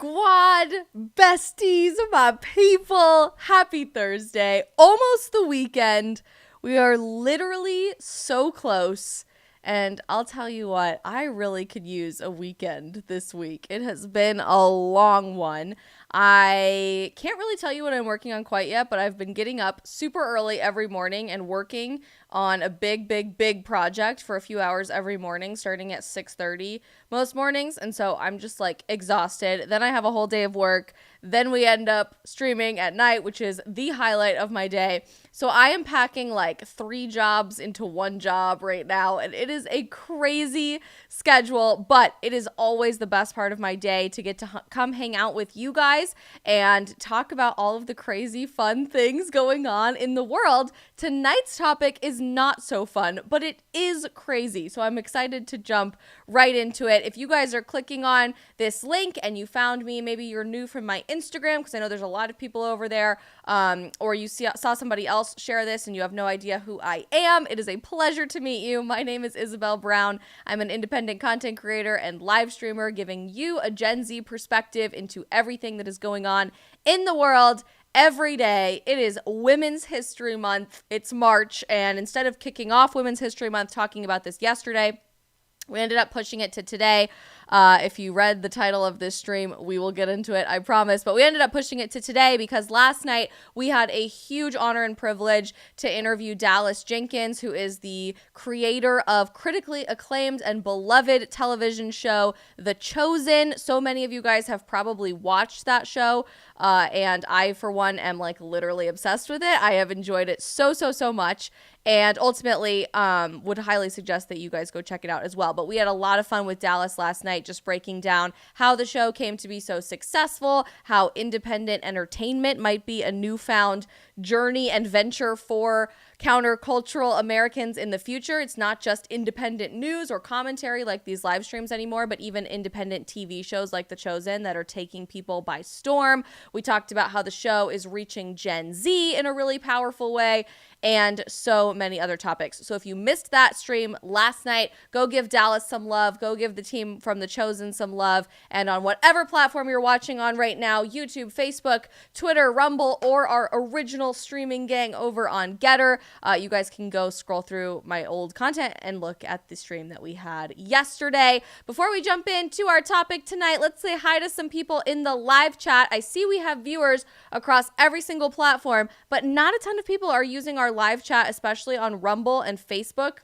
Squad, besties, my people, happy Thursday, almost the weekend. We are literally so close, and I'll tell you what, I really could use a weekend this week. It has been a long one. I can't really tell you what I'm working on quite yet, but I've been getting up super early every morning and working on a big project for a few hours every morning, starting at 6:30 most mornings. And so I'm just like exhausted. Then I have a whole day of work. Then we end up streaming at night, which is the highlight of my day. So I am packing like 3 jobs into one job right now, and it is a crazy schedule, but it is always the best part of my day to get to come hang out with you guys and talk about all of the crazy fun things going on in the world. Tonight's topic is not so fun, but it is crazy. So I'm excited to jump right into it. If you guys are clicking on this link and you found me, maybe you're new from my Instagram, because I know there's a lot of people over there, or you saw somebody else share this and you have no idea who I am. It is a pleasure to meet you. My name is Isabel Brown. I'm an independent content creator and live streamer, giving you a Gen Z perspective into everything that is going on in the world every day. It is Women's History Month. It's March, and instead of kicking off Women's History Month talking about this yesterday, we ended up pushing it to today. If you read the title of this stream, we will get into it, I promise. But we ended up pushing it to today because last night we had a huge honor and privilege to interview Dallas Jenkins, who is the creator of critically acclaimed and beloved television show, The Chosen. So many of you guys have probably watched that show. And I, for one, am like literally obsessed with it. I have enjoyed it so much. And ultimately, would highly suggest that you guys go check it out as well. But we had a lot of fun with Dallas last night, just breaking down how the show came to be so successful, how independent entertainment might be a newfound journey and venture for countercultural Americans in the future. It's not just independent news or commentary like these live streams anymore, but even independent TV shows like The Chosen that are taking people by storm. We talked about how the show is reaching Gen Z in a really powerful way, and so many other topics. So if you missed that stream last night, go give Dallas some love, go give the team from The Chosen some love, and on whatever platform you're watching on right now, YouTube, Facebook, Twitter, Rumble, or our original streaming gang over on Getter, you guys can go scroll through my old content and look at the stream that we had yesterday. Before we jump into our topic tonight, let's say hi to some people in the live chat. I see we have viewers across every single platform, but not a ton of people are using our live chat, especially on Rumble and Facebook.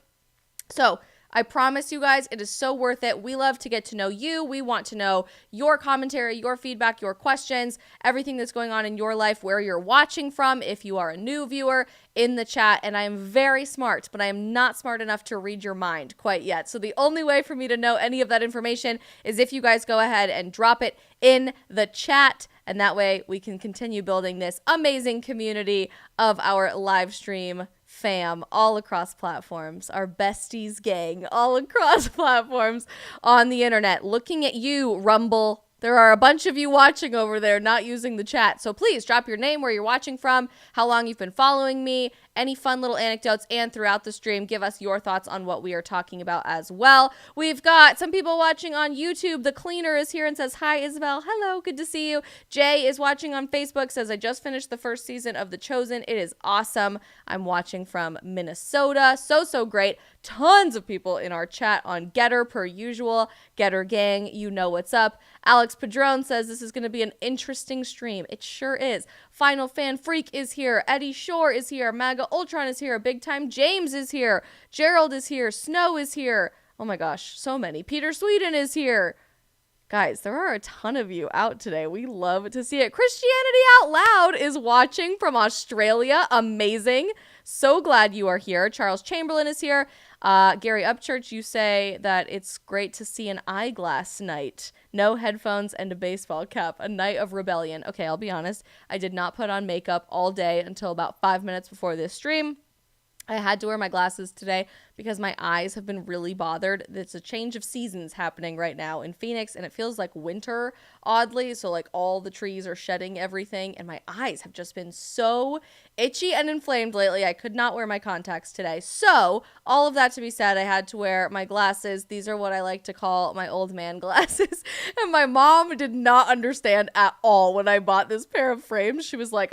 So I promise you guys, it is so worth it. We love to get to know you. We want to know your commentary, your feedback, your questions, everything that's going on in your life, where you're watching from, if you are a new viewer, in the chat. And I am very smart, but I am not smart enough to read your mind quite yet. So the only way for me to know any of that information is if you guys go ahead and drop it in the chat. And that way we can continue building this amazing community of our live stream fam all across platforms, our besties gang all across platforms on the internet. Looking at you, Rumble. There are a bunch of you watching over there not using the chat. So please drop your name, where you're watching from, how long you've been following me, any fun little anecdotes, and throughout the stream, give us your thoughts on what we are talking about as well. We've got some people watching on YouTube. The Cleaner is here and says, hi, Isabel. Hello, good to see you. Jay is watching on Facebook, says, I just finished the first season of The Chosen. It is awesome. I'm watching from Minnesota. So great. Tons of people in our chat on Getter per usual. Getter gang, you know what's up. Alex Padron says this is going to be an interesting stream. It sure is. Final Fan Freak is here. Eddie Shore is here. Maga Ultron is here. Big Time James is here. Gerald is here. Snow is here. Oh my gosh, so many. Peter Sweden is here. Guys, there are a ton of you out today. We love to see it. Christianity Out Loud is watching from Australia. Amazing. So glad you are here. Charles Chamberlain is here. Gary Upchurch, you say that it's great to see an eyeglass night. No headphones and a baseball cap. A night of rebellion. Okay, I'll be honest. I did not put on makeup all day until about 5 minutes before this stream. I had to wear my glasses today because my eyes have been really bothered. It's a change of seasons happening right now in Phoenix, and it feels like winter, oddly. So like all the trees are shedding everything, and my eyes have just been so itchy and inflamed lately. I could not wear my contacts today. So all of that to be said, I had to wear my glasses. These are what I like to call my old man glasses. And my mom did not understand at all when I bought this pair of frames. She was like,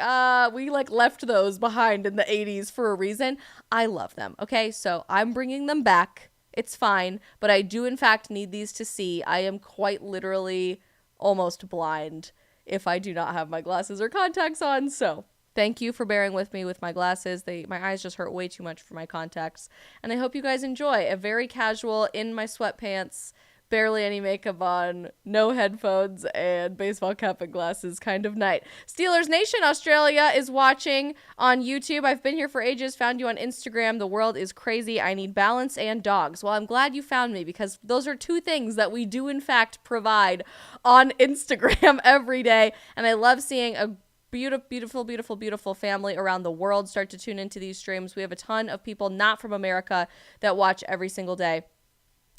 we like left those behind in the 80s for a reason. I love them. Okay. So I'm bringing them back. It's fine. But I do in fact need these to see. I am quite literally almost blind if I do not have my glasses or contacts on. So thank you for bearing with me with my glasses. My eyes just hurt way too much for my contacts. And I hope you guys enjoy a very casual, in my sweatpants, barely any makeup on, no headphones, and baseball cap and glasses kind of night. Steelers Nation Australia is watching on YouTube. I've been here for ages, found you on Instagram. The world is crazy. I need balance and dogs. Well, I'm glad you found me, because those are two things that we do in fact provide on Instagram every day. And I love seeing a beautiful family around the world start to tune into these streams. We have a ton of people not from America that watch every single day.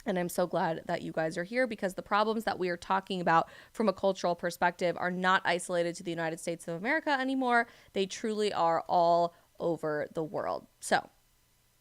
And I'm so glad that you guys are here, because the problems that we are talking about from a cultural perspective are not isolated to the United States of America anymore. They truly are all over the world. So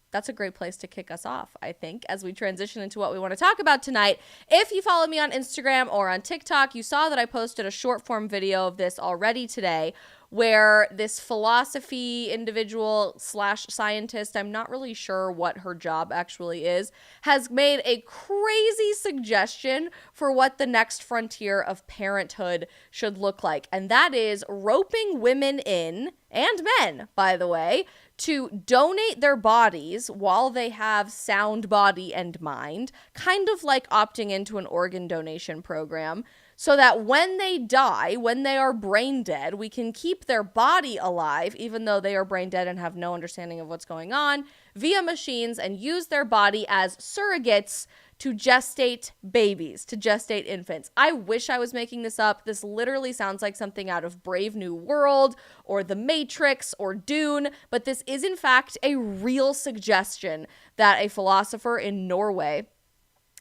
that's a great place to kick us off, I think, as we transition into what we want to talk about tonight. If you follow me on Instagram or on TikTok, you saw that I posted a short form video of this already today, where this philosophy individual / scientist, I'm not really sure what her job actually is, has made a crazy suggestion for what the next frontier of parenthood should look like. And that is roping women in, and men, by the way, to donate their bodies while they have sound body and mind, kind of like opting into an organ donation program, so that when they die, when they are brain dead, we can keep their body alive, even though they are brain dead and have no understanding of what's going on, via machines, and use their body as surrogates to gestate babies, to gestate infants. I wish I was making this up. This literally sounds like something out of Brave New World or The Matrix or Dune, but this is in fact a real suggestion that a philosopher in Norway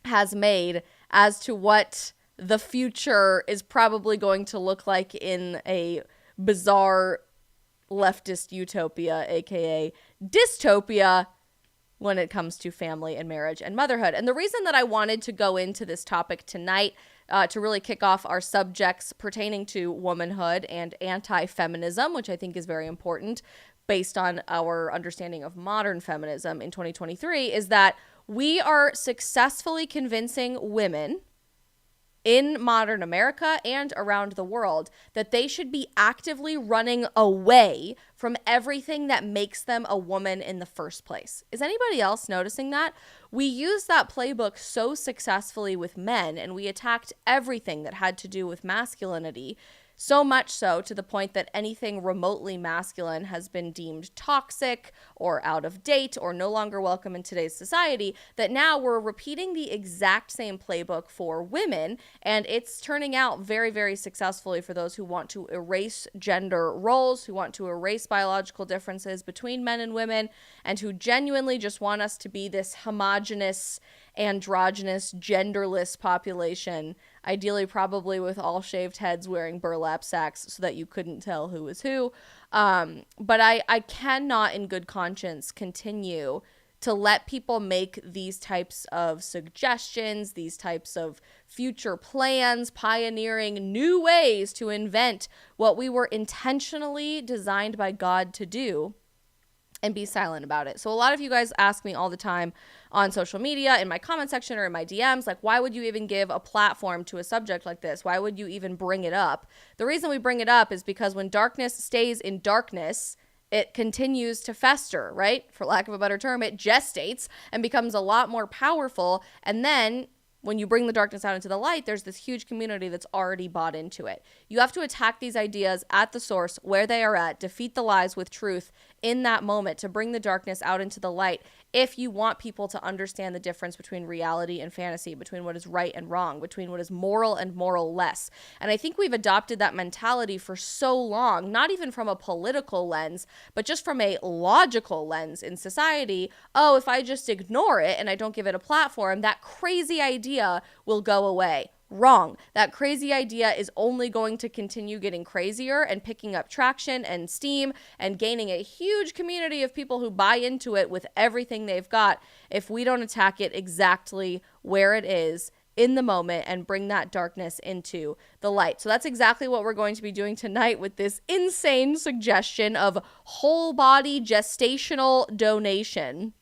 has made as to what the future is probably going to look like in a bizarre leftist utopia, aka dystopia, when it comes to family and marriage and motherhood. And the reason that I wanted to go into this topic tonight, to really kick off our subjects pertaining to womanhood and anti-feminism, which I think is very important based on our understanding of modern feminism in 2023, is that we are successfully convincing women in modern America and around the world that they should be actively running away from everything that makes them a woman in the first place. Is anybody else noticing that? We used that playbook so successfully with men, and we attacked everything that had to do with masculinity, so much so to the point that anything remotely masculine has been deemed toxic or out of date or no longer welcome in today's society, that now we're repeating the exact same playbook for women, and it's turning out very, very successfully for those who want to erase gender roles, who want to erase biological differences between men and women, and who genuinely just want us to be this homogenous, androgynous, genderless population, ideally probably with all shaved heads wearing burlap sacks so that you couldn't tell who was who. But I cannot in good conscience continue to let people make these types of suggestions, these types of future plans, pioneering new ways to invent what we were intentionally designed by God to do, and be silent about it. So a lot of you guys ask me all the time on social media, in my comment section or in my DMs, like, why would you even give a platform to a subject like this? Why would you even bring it up? The reason we bring it up is because when darkness stays in darkness, it continues to fester, right? For lack of a better term, it gestates and becomes a lot more powerful. And then when you bring the darkness out into the light, there's this huge community that's already bought into it. You have to attack these ideas at the source where they are at, defeat the lies with truth in that moment to bring the darkness out into the light if you want people to understand the difference between reality and fantasy, between what is right and wrong, between what is moral and moral-less. And I think we've adopted that mentality for so long, not even from a political lens, but just from a logical lens in society. Oh, if I just ignore it and I don't give it a platform, that crazy idea will go away. Wrong. That crazy idea is only going to continue getting crazier and picking up traction and steam and gaining a huge community of people who buy into it with everything they've got if we don't attack it exactly where it is in the moment and bring that darkness into the light. So that's exactly what we're going to be doing tonight with this insane suggestion of whole body gestational donation.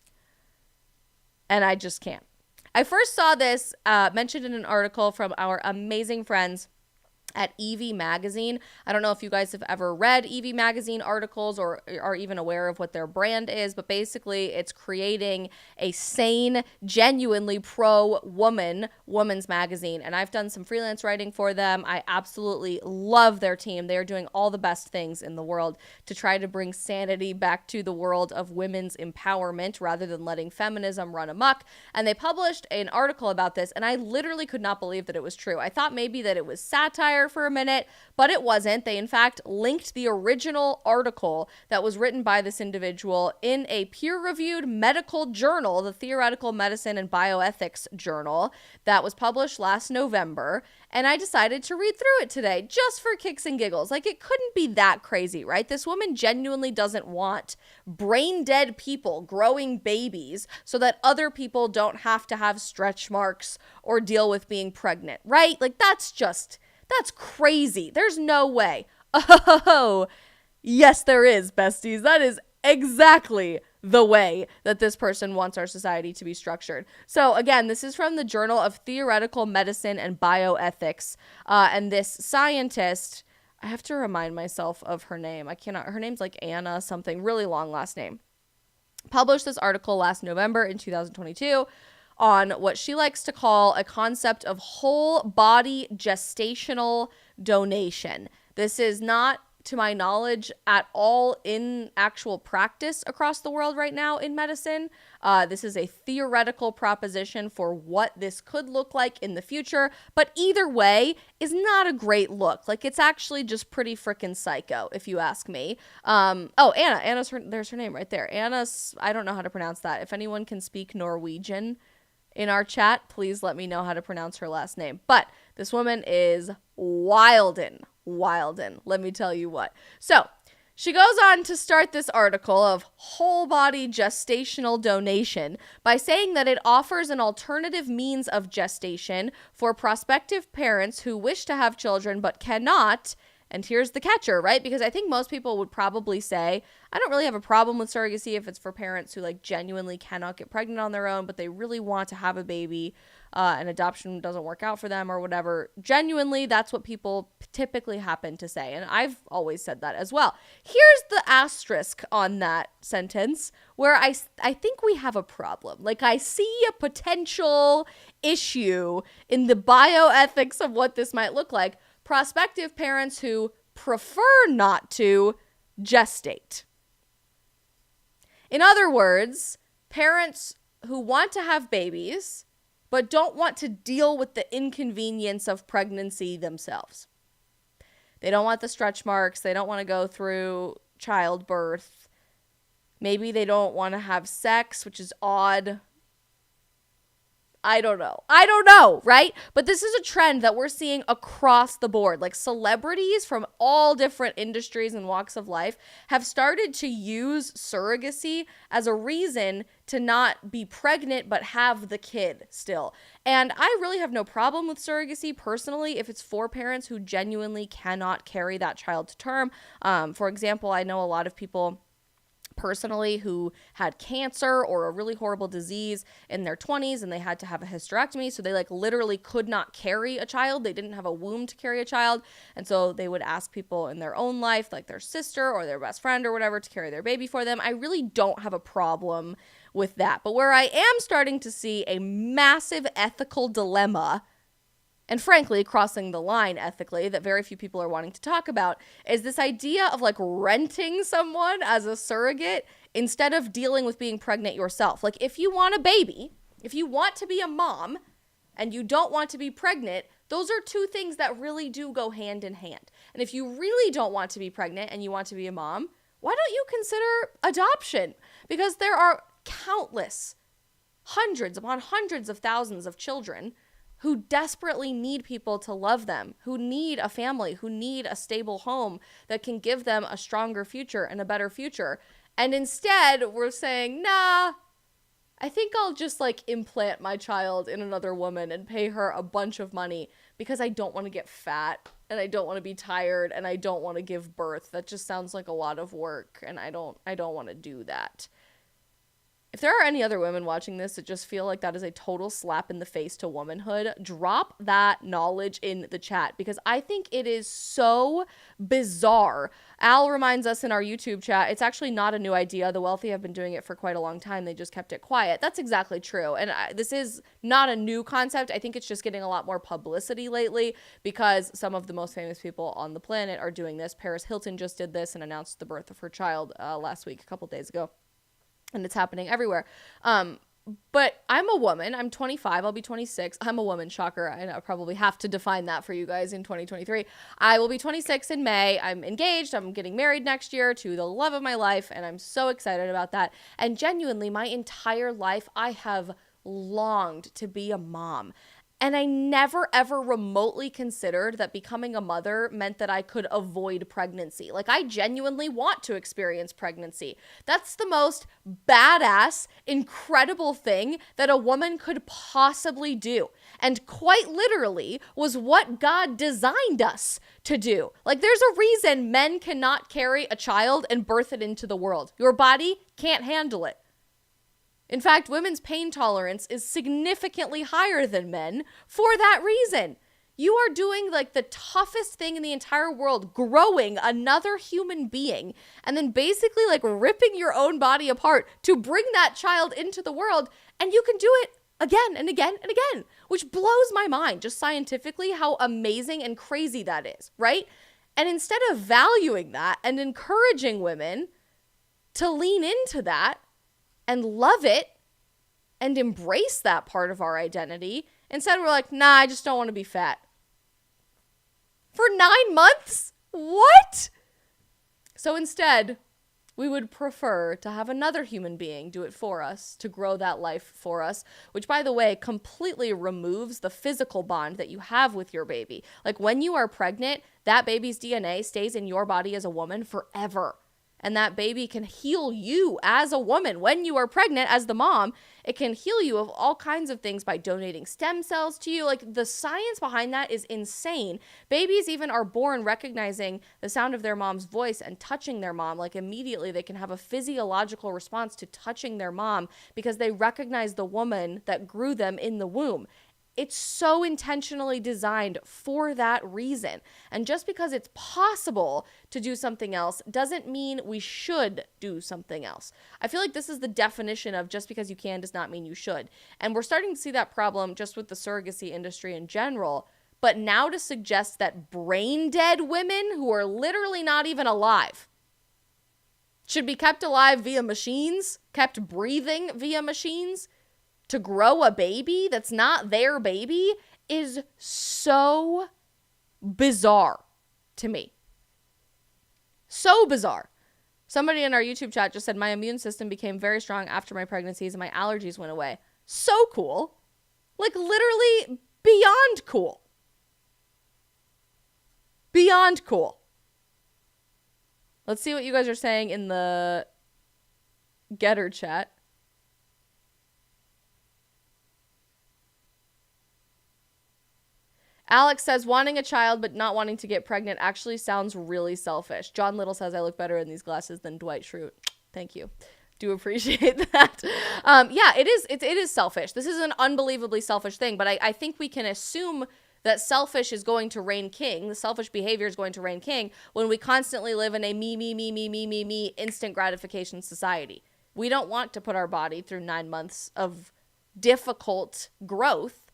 And I just can't. I first saw this mentioned in an article from our amazing friends at Evie Magazine. I don't know if you guys have ever read Evie Magazine articles or are even aware of what their brand is, but basically it's creating a sane, genuinely pro-woman's magazine. And I've done some freelance writing for them. I absolutely love their team. They are doing all the best things in the world to try to bring sanity back to the world of women's empowerment rather than letting feminism run amok. And they published an article about this, and I literally could not believe that it was true. I thought maybe that it was satire for a minute, but it wasn't. They in fact linked the original article that was written by this individual in a peer-reviewed medical journal, the Theoretical Medicine and Bioethics Journal, that was published last November. And I decided to read through it today just for kicks and giggles. Like, it couldn't be that crazy, right? This woman genuinely doesn't want brain dead people growing babies so that other people don't have to have stretch marks or deal with being pregnant, right? Like, that's crazy. There's no way. Oh, yes, there is, besties. That is exactly the way that this person wants our society to be structured. So again, this is from the Journal of Theoretical Medicine and Bioethics. And this scientist, I have to remind myself of her name. Her name's like Anna something, really long last name. Published this article last November in 2022 on what she likes to call a concept of whole body gestational donation. This is not, to my knowledge, at all in actual practice across the world right now in medicine. This is a theoretical proposition for what this could look like in the future, but either way is not a great look. Like, it's actually just pretty freaking psycho, if you ask me. Anna. There's her name right there. Anna's, I don't know how to pronounce that. If anyone can speak Norwegian in our chat, please let me know how to pronounce her last name. But this woman is wildin', let me tell you what. So she goes on to start this article of whole body gestational donation by saying that it offers an alternative means of gestation for prospective parents who wish to have children but cannot. And here's the catcher, right? Because I think most people would probably say, I don't really have a problem with surrogacy if it's for parents who like genuinely cannot get pregnant on their own, but they really want to have a baby and adoption doesn't work out for them or whatever. Genuinely, that's what people typically happen to say. And I've always said that as well. Here's the asterisk on that sentence where I think we have a problem. Like, I see a potential issue in the bioethics of what this might look like. Prospective parents who prefer not to gestate. In other words, parents who want to have babies but don't want to deal with the inconvenience of pregnancy themselves. They don't want the stretch marks. They don't want to go through childbirth. Maybe they don't want to have sex, which is odd. I don't know, right? But this is a trend that we're seeing across the board. Like, celebrities from all different industries and walks of life have started to use surrogacy as a reason to not be pregnant but have the kid still. And I really have no problem with surrogacy personally if it's for parents who genuinely cannot carry that child to term. For example, I know a lot of people personally who had cancer or a really horrible disease in their 20s, and they had to have a hysterectomy. So they like literally could not carry a child. They didn't have a womb to carry a child. And so they would ask people in their own life, like their sister or their best friend or whatever, to carry their baby for them. I really don't have a problem with that. But where I am starting to see a massive ethical dilemma, and frankly, crossing the line ethically, that very few people are wanting to talk about, is this idea of like renting someone as a surrogate instead of dealing with being pregnant yourself. Like if you want a baby, if you want to be a mom and you don't want to be pregnant, those are two things that really do go hand in hand. And if you really don't want to be pregnant and you want to be a mom, why don't you consider adoption? Because there are countless, hundreds upon hundreds of thousands of children who desperately need people to love them, who need a family, who need a stable home that can give them a stronger future and a better future. And instead, we're saying, nah, I think I'll just like implant my child in another woman and pay her a bunch of money because I don't want to get fat and I don't want to be tired and I don't want to give birth. That just sounds like a lot of work, and I don't want to do that. If there are any other women watching this that just feel like that is a total slap in the face to womanhood, drop that knowledge in the chat, because I think it is so bizarre. Al reminds us in our YouTube chat, it's actually not a new idea. The wealthy have been doing it for quite a long time. They just kept it quiet. That's exactly true. And this is not a new concept. I think it's just getting a lot more publicity lately because some of the most famous people on the planet are doing this. Paris Hilton just did this and announced the birth of her child last week, a couple days ago. And it's happening everywhere. But I'm a woman. I'm 25. I'll be 26. I'm a woman. Shocker. I probably have to define that for you guys in 2023. I will be 26 in May. I'm engaged. I'm getting married next year to the love of my life. And I'm so excited about that. And genuinely, my entire life, I have longed to be a mom. And I never, ever remotely considered that becoming a mother meant that I could avoid pregnancy. Like, I genuinely want to experience pregnancy. That's the most badass, incredible thing that a woman could possibly do. And quite literally was what God designed us to do. Like, there's a reason men cannot carry a child and birth it into the world. Your body can't handle it. In fact, women's pain tolerance is significantly higher than men for that reason. You are doing like the toughest thing in the entire world, growing another human being, and then basically like ripping your own body apart to bring that child into the world, and you can do it again and again and again, which blows my mind just scientifically how amazing and crazy that is, right? And instead of valuing that and encouraging women to lean into that, and love it and embrace that part of our identity. Instead, we're like, nah, I just don't want to be fat. For 9 months? What? So instead, we would prefer to have another human being do it for us, to grow that life for us, which, by the way, completely removes the physical bond that you have with your baby. Like, when you are pregnant, that baby's DNA stays in your body as a woman forever. And that baby can heal you as a woman. When you are pregnant as the mom, it can heal you of all kinds of things by donating stem cells to you. Like, the science behind that is insane. Babies even are born recognizing the sound of their mom's voice and touching their mom. Like, immediately they can have a physiological response to touching their mom because they recognize the woman that grew them in the womb. It's so intentionally designed for that reason. And just because it's possible to do something else doesn't mean we should do something else. I feel like this is the definition of just because you can does not mean you should. And we're starting to see that problem just with the surrogacy industry in general. But now to suggest that brain dead women who are literally not even alive should be kept alive via machines, kept breathing via machines, to grow a baby that's not their baby is so bizarre to me. So bizarre. Somebody in our YouTube chat just said, my immune system became very strong after my pregnancies and my allergies went away. So cool. Like, literally beyond cool. Beyond cool. Let's see what you guys are saying in the Getter chat. Alex says, wanting a child but not wanting to get pregnant actually sounds really selfish. John Little says, I look better in these glasses than Dwight Schrute. Thank you. Do appreciate that. Yeah, it is selfish. This is an unbelievably selfish thing, but I think we can assume that selfish is going to reign king. The selfish behavior is going to reign king when we constantly live in a me instant gratification society. We don't want to put our body through 9 months of difficult growth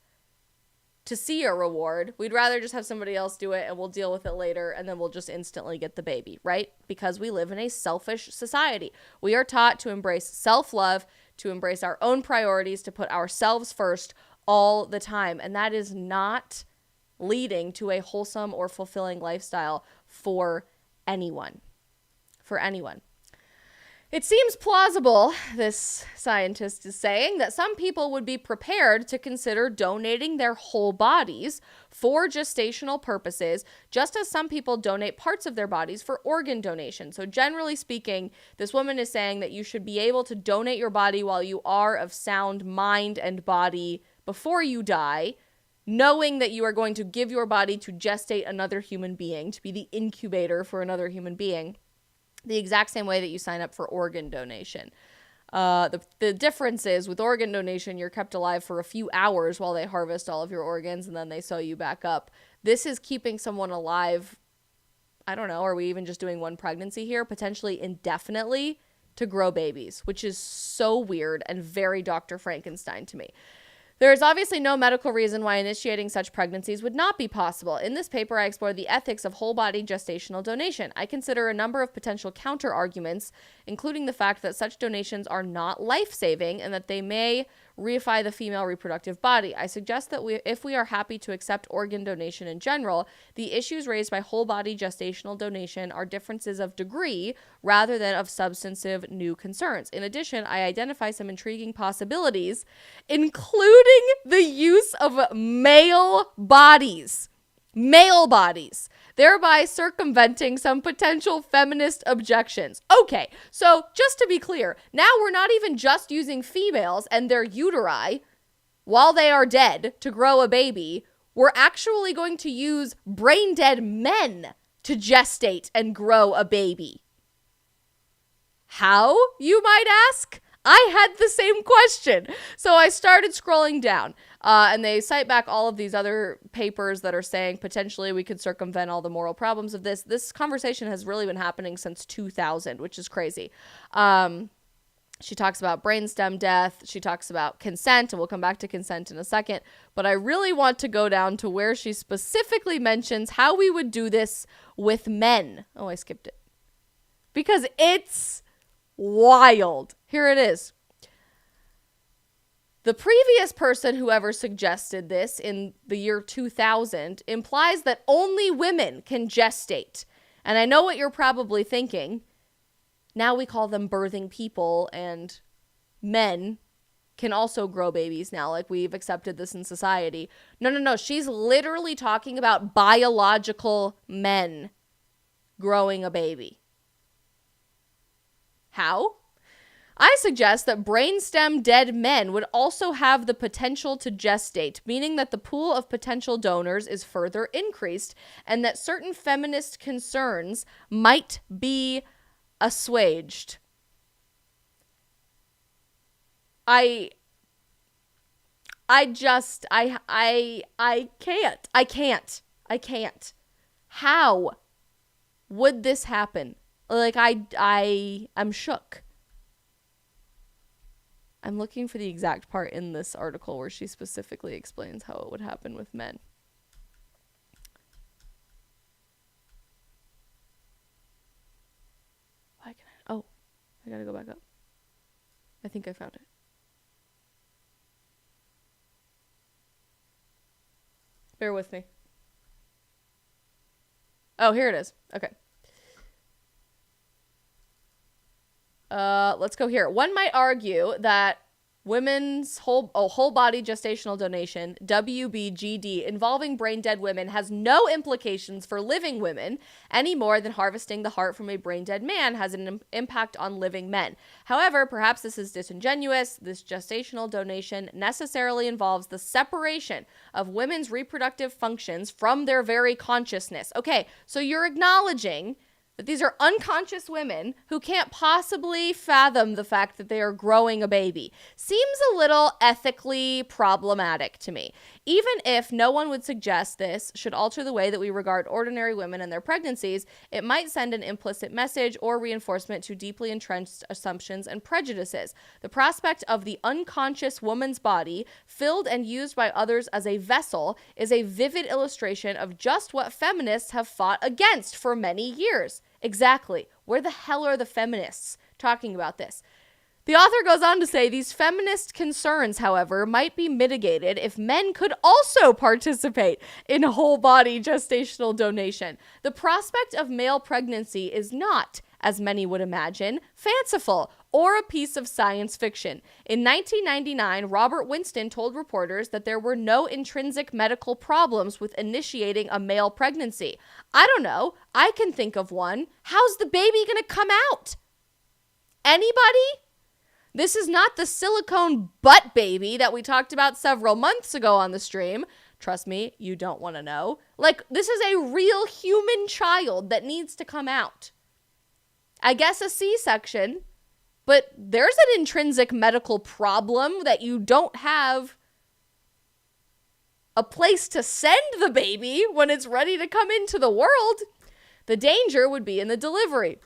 to see a reward. We'd rather just have somebody else do it and we'll deal with it later and then we'll just instantly get the baby, right? Because we live in a selfish society. We are taught to embrace self-love, to embrace our own priorities, to put ourselves first all the time. And that is not leading to a wholesome or fulfilling lifestyle for anyone. For anyone. It seems plausible, this scientist is saying, that some people would be prepared to consider donating their whole bodies for gestational purposes, just as some people donate parts of their bodies for organ donation. So generally speaking, this woman is saying that you should be able to donate your body while you are of sound mind and body before you die, knowing that you are going to give your body to gestate another human being, to be the incubator for another human being. The exact same way that you sign up for organ donation. The difference is with organ donation, you're kept alive for a few hours while they harvest all of your organs and then they sew you back up. This is keeping someone alive, I don't know, are we even just doing one pregnancy here? Potentially indefinitely to grow babies, which is so weird and very Dr. Frankenstein to me. There is obviously no medical reason why initiating such pregnancies would not be possible. In this paper, I explore the ethics of whole-body gestational donation. I consider a number of potential counter-arguments, including the fact that such donations are not life-saving and that they may reify the female reproductive body. I suggest that if we are happy to accept organ donation in general, the issues raised by whole-body gestational donation are differences of degree rather than of substantive new concerns. In addition, I identify some intriguing possibilities, including the use of male bodies, thereby circumventing some potential feminist objections. Okay, so just to be clear, now we're not even just using females and their uteri while they are dead to grow a baby. We're actually going to use brain dead men to gestate and grow a baby. How, you might ask? I had the same question. So I started scrolling down and they cite back all of these other papers that are saying potentially we could circumvent all the moral problems of this. This conversation has really been happening since 2000, which is crazy. She talks about brainstem death. She talks about consent, and we'll come back to consent in a second. But I really want to go down to where she specifically mentions how we would do this with men. Oh, I skipped it. Because it's wild. Here it is. The previous person who ever suggested this in the year 2000 implies that only women can gestate. And I know what you're probably thinking. Now we call them birthing people, and men can also grow babies now. Like, we've accepted this in society. No. She's literally talking about biological men growing a baby. How? I suggest that brainstem dead men would also have the potential to gestate, meaning that the pool of potential donors is further increased and that certain feminist concerns might be assuaged. I can't. How would this happen? Like, I'm shook. I'm looking for the exact part in this article where she specifically explains how it would happen with men. Why can I? Oh, I gotta go back up. I think I found it. Bear with me. Oh, here it is. Okay. Let's go here. One might argue that women's whole body gestational donation, WBGD, involving brain dead women has no implications for living women any more than harvesting the heart from a brain dead man has an impact on living men. However, perhaps this is disingenuous. This gestational donation necessarily involves the separation of women's reproductive functions from their very consciousness. Okay, so you're acknowledging that these are unconscious women who can't possibly fathom the fact that they are growing a baby seems a little ethically problematic to me. Even if no one would suggest this should alter the way that we regard ordinary women and their pregnancies, it might send an implicit message or reinforcement to deeply entrenched assumptions and prejudices. The prospect of the unconscious woman's body, filled and used by others as a vessel, is a vivid illustration of just what feminists have fought against for many years. Exactly. Where the hell are the feminists talking about this? The author goes on to say these feminist concerns, however, might be mitigated if men could also participate in whole body gestational donation. The prospect of male pregnancy is not, as many would imagine, fanciful or a piece of science fiction. In 1999, Robert Winston told reporters that there were no intrinsic medical problems with initiating a male pregnancy. I don't know. I can think of one. How's the baby going to come out? Anybody? This is not the silicone butt baby that we talked about several months ago on the stream. Trust me, you don't want to know. Like, this is a real human child that needs to come out. I guess a C-section, but there's an intrinsic medical problem that you don't have a place to send the baby when it's ready to come into the world. The danger would be in the delivery.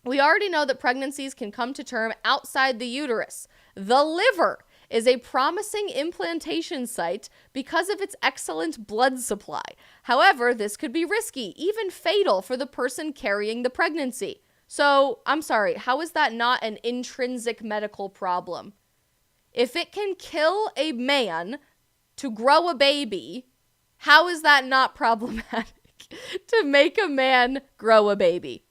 We already know that pregnancies can come to term outside the uterus. The liver is a promising implantation site because of its excellent blood supply. However, this could be risky, even fatal for the person carrying the pregnancy. So, I'm sorry, how is that not an intrinsic medical problem? If it can kill a man to grow a baby, how is that not problematic to make a man grow a baby?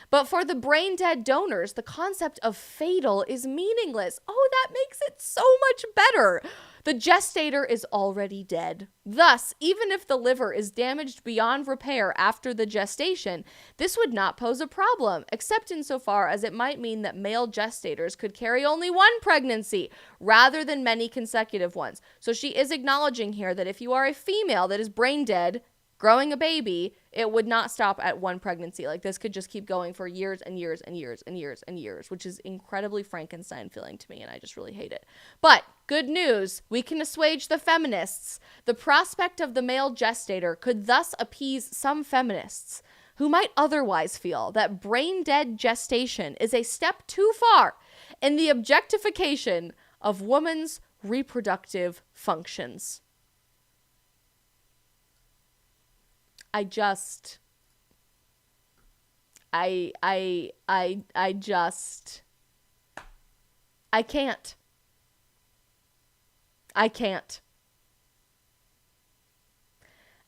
But for the brain-dead donors, the concept of fatal is meaningless. Oh, that makes it so much better. The gestator is already dead. Thus, even if the liver is damaged beyond repair after the gestation, this would not pose a problem, except insofar as it might mean that male gestators could carry only one pregnancy rather than many consecutive ones. So she is acknowledging here that if you are a female that is brain dead, growing a baby, it would not stop at one pregnancy. Like, this could just keep going for years and years and years and years and years, which is incredibly Frankenstein feeling to me, and I just really hate it. But good news, we can assuage the feminists. The prospect of the male gestator could thus appease some feminists who might otherwise feel that brain-dead gestation is a step too far in the objectification of woman's reproductive functions. I can't.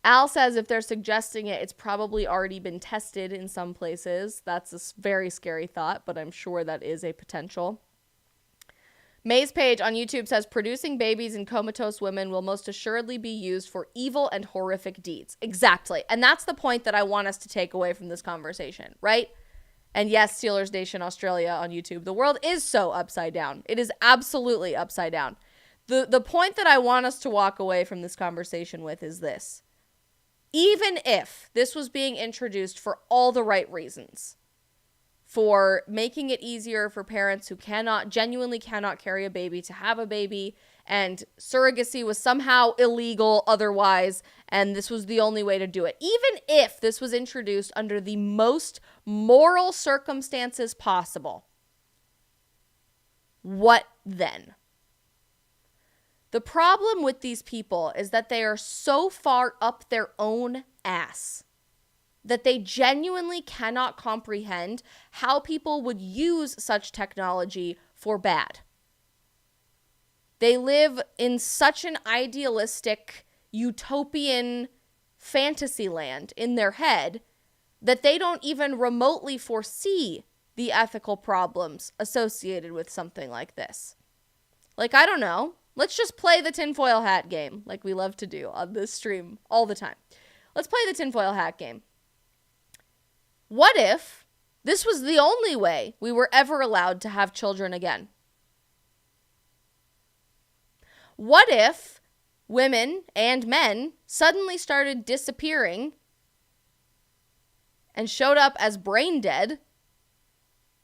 Al says if they're suggesting it, it's probably already been tested in some places. That's a very scary thought, but I'm sure that is a potential. May's page on YouTube says producing babies in comatose women will most assuredly be used for evil and horrific deeds. Exactly. And that's the point that I want us to take away from this conversation, right? And yes, Steelers Nation Australia on YouTube, the world is so upside down. It is absolutely upside down. The point that I want us to walk away from this conversation with is this. Even if this was being introduced for all the right reasons, for making it easier for parents who genuinely cannot carry a baby to have a baby, and surrogacy was somehow illegal otherwise, and this was the only way to do it. Even if this was introduced under the most moral circumstances possible, what then? The problem with these people is that they are so far up their own ass that they genuinely cannot comprehend how people would use such technology for bad. They live in such an idealistic, utopian fantasy land in their head that they don't even remotely foresee the ethical problems associated with something like this. Like, I don't know. Let's just play the tinfoil hat game like we love to do on this stream all the time. Let's play the tinfoil hat game. What if this was the only way we were ever allowed to have children again? What if women and men suddenly started disappearing and showed up as brain dead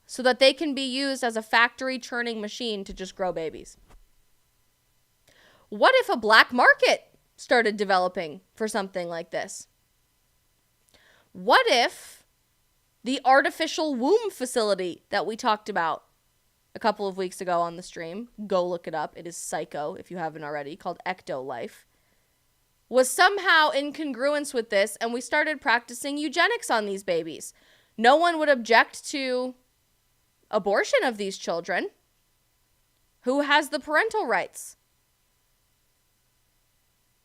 so that they can be used as a factory churning machine to just grow babies? What if a black market started developing for something like this? What if the artificial womb facility that we talked about a couple of weeks ago on the stream, go look it up, it is psycho if you haven't already, called Ecto-Life, was somehow in congruence with this, and we started practicing eugenics on these babies? No one would object to abortion of these children. Who has the parental rights?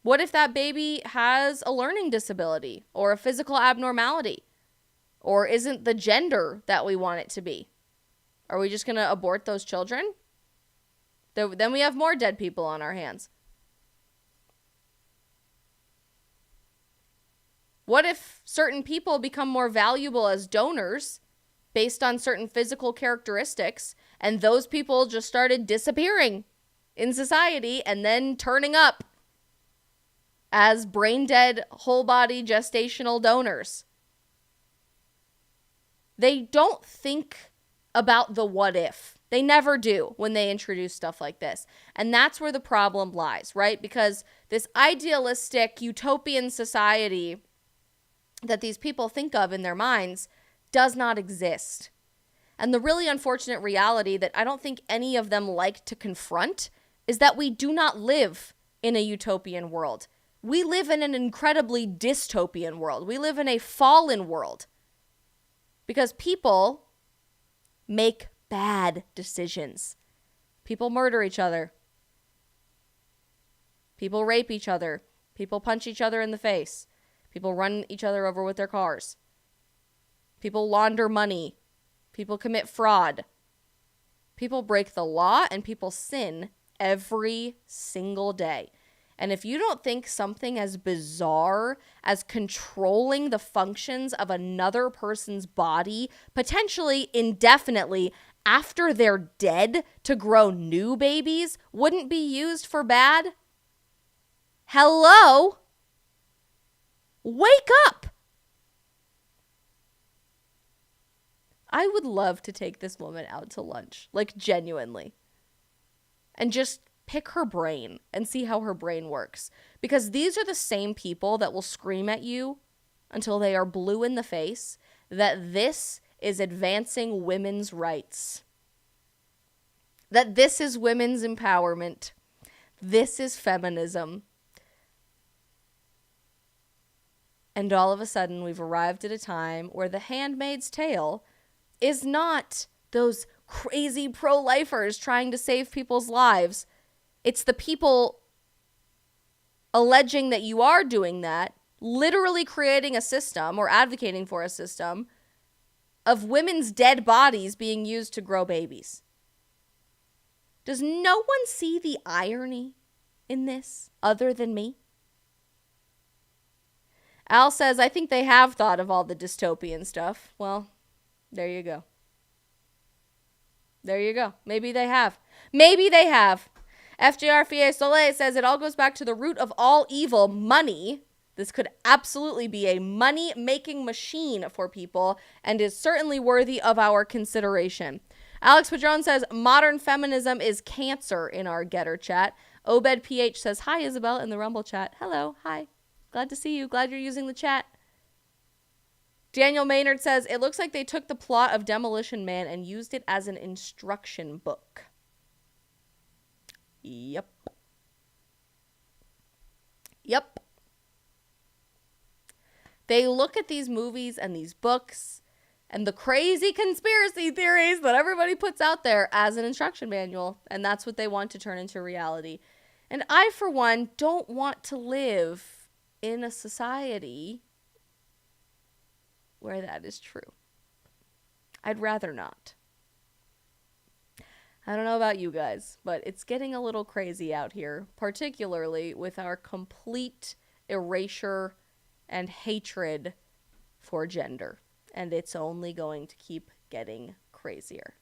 What if that baby has a learning disability or a physical abnormality or isn't the gender that we want it to be? Are we just going to abort those children? Then we have more dead people on our hands. What if certain people become more valuable as donors based on certain physical characteristics, and those people just started disappearing in society and then turning up as brain-dead, whole-body gestational donors? They don't think about the what if. They never do when they introduce stuff like this. And that's where the problem lies, right? Because this idealistic utopian society that these people think of in their minds does not exist. And the really unfortunate reality that I don't think any of them like to confront is that we do not live in a utopian world. We live in an incredibly dystopian world. We live in a fallen world. Because people make bad decisions. People murder each other. People rape each other. People punch each other in the face. People run each other over with their cars. People launder money. People commit fraud. People break the law and people sin every single day. And if you don't think something as bizarre as controlling the functions of another person's body, potentially indefinitely after they're dead to grow new babies, wouldn't be used for bad, hello? Wake up! I would love to take this woman out to lunch, like genuinely, and just pick her brain and see how her brain works. Because these are the same people that will scream at you until they are blue in the face that this is advancing women's rights. That this is women's empowerment. This is feminism. And all of a sudden we've arrived at a time where The Handmaid's Tale is not those crazy pro-lifers trying to save people's lives. It's the people alleging that you are doing that, literally creating a system or advocating for a system of women's dead bodies being used to grow babies. Does no one see the irony in this other than me? Al says, I think they have thought of all the dystopian stuff. Well, there you go. There you go. Maybe they have. Maybe they have. FJR Fie Soleil says it all goes back to the root of all evil, money. This could absolutely be a money-making machine for people and is certainly worthy of our consideration. Alex Padron says modern feminism is cancer in our Getter chat. Obed PH says, hi, Isabel, in the Rumble chat. Hello. Hi. Glad to see you. Glad you're using the chat. Daniel Maynard says, it looks like they took the plot of Demolition Man and used it as an instruction book. Yep. Yep. They look at these movies and these books and the crazy conspiracy theories that everybody puts out there as an instruction manual, and that's what they want to turn into reality. And I, for one, don't want to live in a society where that is true. I'd rather not. I don't know about you guys, but it's getting a little crazy out here, particularly with our complete erasure and hatred for gender. And it's only going to keep getting crazier.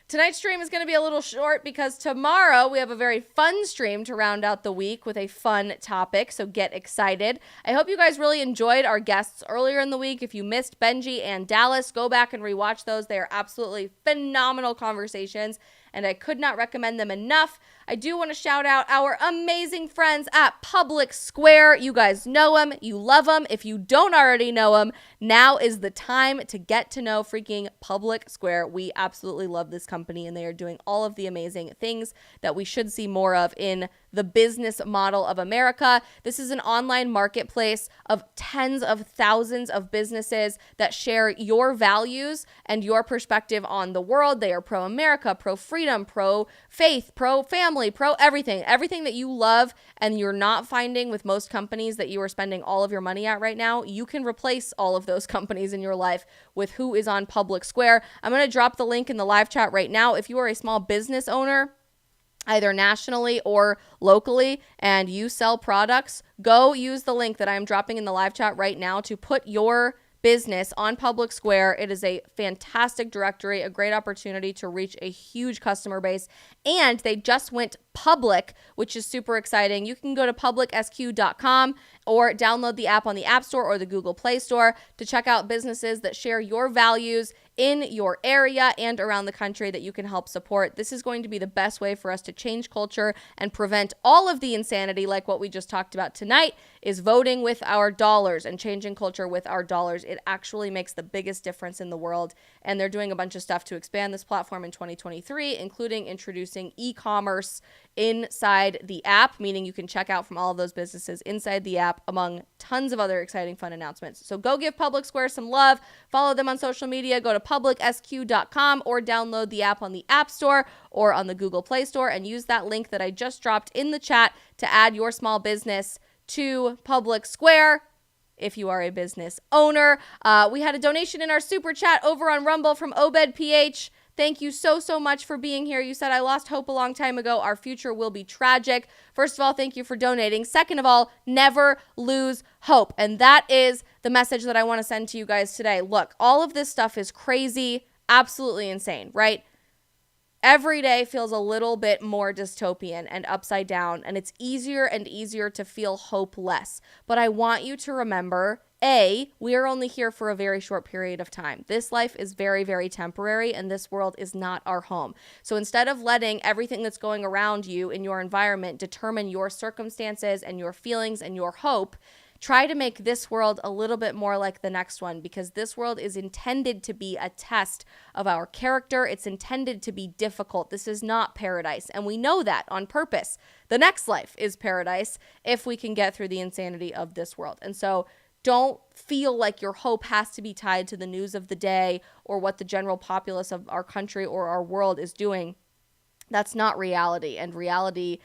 Tonight's stream is going to be a little short because tomorrow we have a very fun stream to round out the week with a fun topic, so get excited. I hope you guys really enjoyed our guests earlier in the week. If you missed Benji and Dallas, go back and rewatch those. They are absolutely phenomenal conversations, and I could not recommend them enough. I do want to shout out our amazing friends at Public Square. You guys know them. You love them. If you don't already know them, now is the time to get to know freaking Public Square. We absolutely love this company, and they are doing all of the amazing things that we should see more of in the business model of America. This is an online marketplace of tens of thousands of businesses that share your values and your perspective on the world. They are pro-America, pro-freedom, pro-faith, pro-family, pro-everything. Everything that you love and you're not finding with most companies that you are spending all of your money at right now, you can replace all of those companies in your life with who is on Public Square. I'm going to drop the link in the live chat right now. If you are a small business owner, either nationally or locally, and you sell products, go use the link that I'm dropping in the live chat right now to put your business on Public Square. It is a fantastic directory, a great opportunity to reach a huge customer base, and they just went public, which is super exciting. You can go to publicsq.com or download the app on the App Store or the Google Play Store to check out businesses that share your values in your area and around the country that you can help support. This is going to be the best way for us to change culture and prevent all of the insanity, like what we just talked about tonight, is voting with our dollars and changing culture with our dollars. It actually makes the biggest difference in the world, and they're doing a bunch of stuff to expand this platform in 2023, including introducing e-commerce inside the app, meaning you can check out from all of those businesses inside the app, among tons of other exciting fun announcements. So go give Public Square some love, follow them on social media, go to publicsq.com or download the app on the App Store or on the Google Play Store and use that link that I just dropped in the chat to add your small business to Public Square. If you are a business owner, we had a donation in our super chat over on Rumble from Obed PH. Thank you so much for being here. You said, I lost hope a long time ago. Our future will be tragic. First of all, thank you for donating. Second of all, never lose hope. And that is the message that I want to send to you guys today. Look, all of this stuff is crazy, absolutely insane, right? Every day feels a little bit more dystopian and upside down, and it's easier and easier to feel hopeless. But I want you to remember, A, we are only here for a very short period of time. This life is very, very temporary, and this world is not our home. So instead of letting everything that's going around you in your environment determine your circumstances and your feelings and your hope, try to make this world a little bit more like the next one, because this world is intended to be a test of our character. It's intended to be difficult. This is not paradise, and we know that on purpose. The next life is paradise if we can get through the insanity of this world. And so don't feel like your hope has to be tied to the news of the day or what the general populace of our country or our world is doing. That's not reality, and reality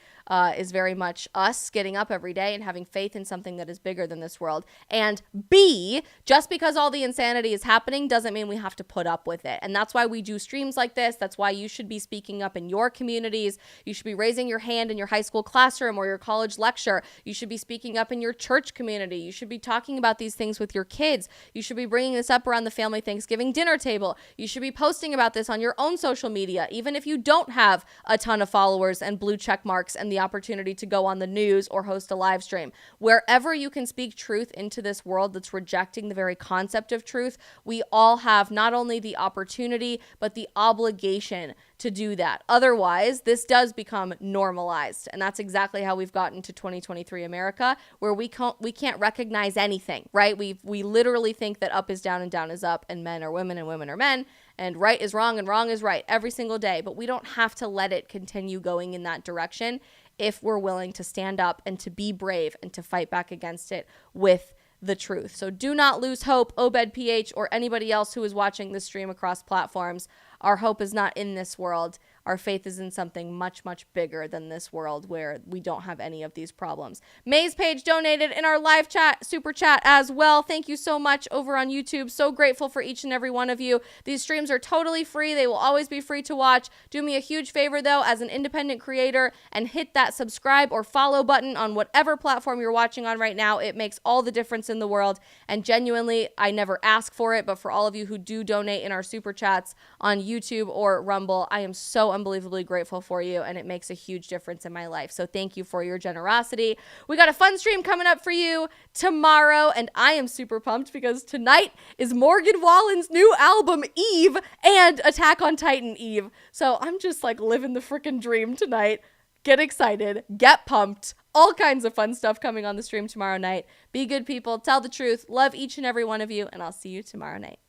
is very much us getting up every day and having faith in something that is bigger than this world. And B, just because all the insanity is happening doesn't mean we have to put up with it. And that's why we do streams like this. That's why you should be speaking up in your communities. You should be raising your hand in your high school classroom or your college lecture. You should be speaking up in your church community. You should be talking about these things with your kids. You should be bringing this up around the family Thanksgiving dinner table. You should be posting about this on your own social media, even if you don't have a ton of followers and blue check marks and the opportunity to go on the news or host a live stream. Wherever you can speak truth into this world that's rejecting the very concept of truth, we all have not only the opportunity, but the obligation to do that. Otherwise, this does become normalized. And that's exactly how we've gotten to 2023 America, where we can't recognize anything, right? We literally think that up is down and down is up, and men are women and women are men, and right is wrong and wrong is right every single day. But we don't have to let it continue going in that direction if we're willing to stand up and to be brave and to fight back against it with the truth. So do not lose hope, Obed PH or anybody else who is watching this stream across platforms. Our hope is not in this world. our faith is in something much, much bigger than this world where we don't have any of these problems. May's page donated in our live chat, super chat as well. Thank you so much over on YouTube. So grateful for each and every one of you. These streams are totally free. They will always be free to watch. Do me a huge favor though, as an independent creator, and hit that subscribe or follow button on whatever platform you're watching on right now. It makes all the difference in the world. And genuinely, I never ask for it, but for all of you who do donate in our super chats on YouTube or Rumble, I am so unbelievably grateful for you, and it makes a huge difference in my life. So thank you for your generosity. We got a fun stream coming up for you tomorrow, and I am super pumped because tonight is Morgan Wallen's new album Eve and Attack on Titan Eve. So I'm just like living the freaking dream tonight. Get excited, get pumped. All kinds of fun stuff coming on the stream tomorrow night. Be good people, tell the truth, love each and every one of you, and I'll see you tomorrow night.